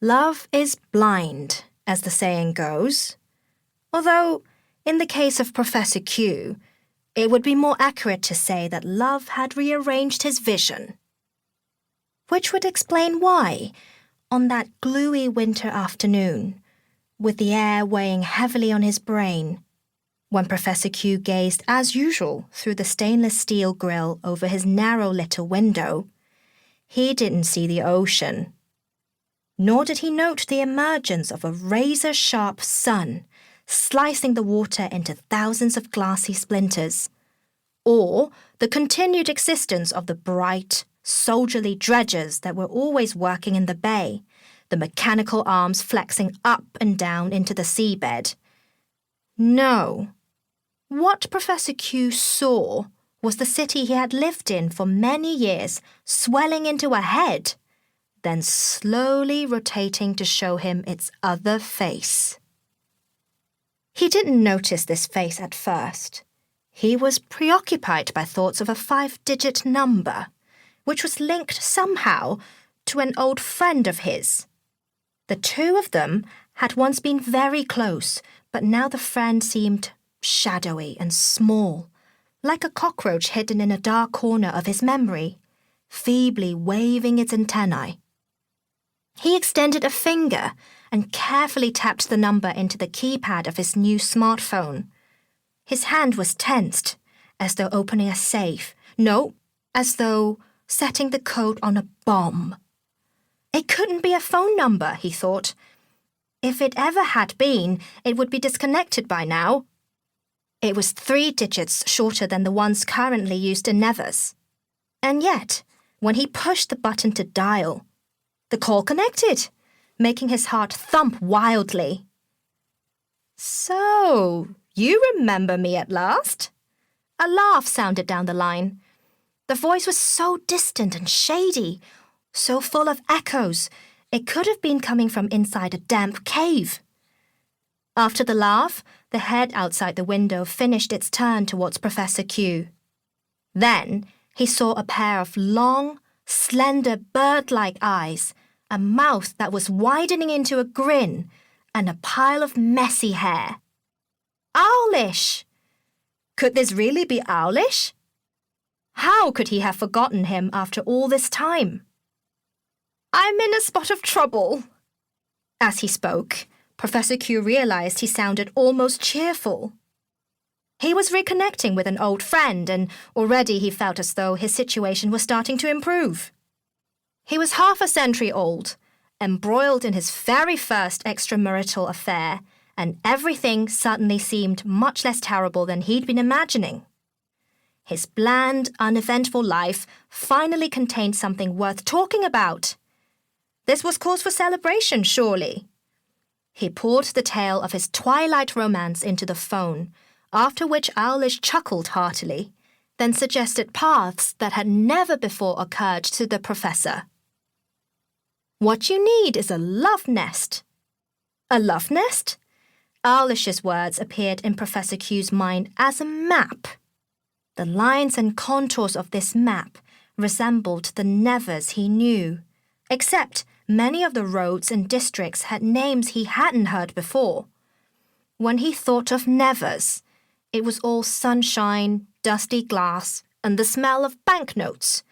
Love is blind, as the saying goes. Although, in the case of Professor Q, it would be more accurate to say that love had rearranged his vision. Which would explain why, on that gluey winter afternoon, with the air weighing heavily on his brain, when Professor Q gazed as usual through the stainless steel grille over his narrow little window, he didn't see the ocean. Nor did he note the emergence of a razor-sharp sun slicing the water into thousands of glassy splinters, or the continued existence of the bright, soldierly dredgers that were always working in the bay, the mechanical arms flexing up and down into the seabed. No. What Professor Q saw was the city he had lived in for many years swelling into a head, then slowly rotating to show him its other face. He didn't notice this face at first. He was preoccupied by thoughts of a 5-digit number, which was linked somehow to an old friend of his. The two of them had once been very close, but now the friend seemed shadowy and small, like a cockroach hidden in a dark corner of his memory, feebly waving its antennae. He extended a finger and carefully tapped the number into the keypad of his new smartphone. His hand was tensed, as though opening a safe. No, as though setting the code on a bomb. It couldn't be a phone number, he thought. If it ever had been, it would be disconnected by now. It was 3 digits shorter than the ones currently used in Nevers. And yet, when he pushed the button to dial, the call connected, making his heart thump wildly. "So, you remember me at last?" A laugh sounded down the line. The voice was so distant and shady, so full of echoes, it could have been coming from inside a damp cave. After the laugh, the head outside the window finished its turn towards Professor Q. Then he saw a pair of long, slender, bird-like eyes, a mouth that was widening into a grin, and a pile of messy hair. Owlish! Could this really be Owlish? How could he have forgotten him after all this time? "I'm in a spot of trouble." As he spoke, Professor Q realized he sounded almost cheerful. He was reconnecting with an old friend, and already he felt as though his situation was starting to improve. He was half a century old, embroiled in his very first extramarital affair, and everything suddenly seemed much less terrible than he'd been imagining. His bland, uneventful life finally contained something worth talking about. This was cause for celebration, surely. He poured the tale of his twilight romance into the phone, after which Owlish chuckled heartily, then suggested paths that had never before occurred to the professor. "What you need is a love nest." A love nest? Owlish's words appeared in Professor Q's mind as a map. The lines and contours of this map resembled the Nevers he knew, except many of the roads and districts had names he hadn't heard before. When he thought of Nevers, it was all sunshine, dusty glass, and the smell of banknotes.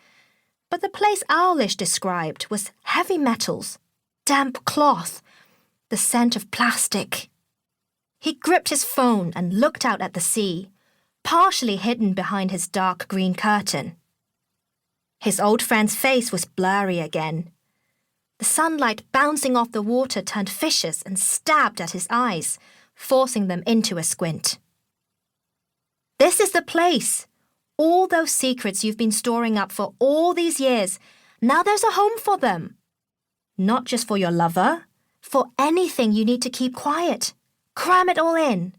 But the place Owlish described was heavy metals, damp cloth, the scent of plastic. He gripped his phone and looked out at the sea, partially hidden behind his dark green curtain. His old friend's face was blurry again. The sunlight bouncing off the water turned vicious and stabbed at his eyes, forcing them into a squint. "This is the place. All those secrets you've been storing up for all these years, now there's a home for them. Not just for your lover, for anything you need to keep quiet. Cram it all in."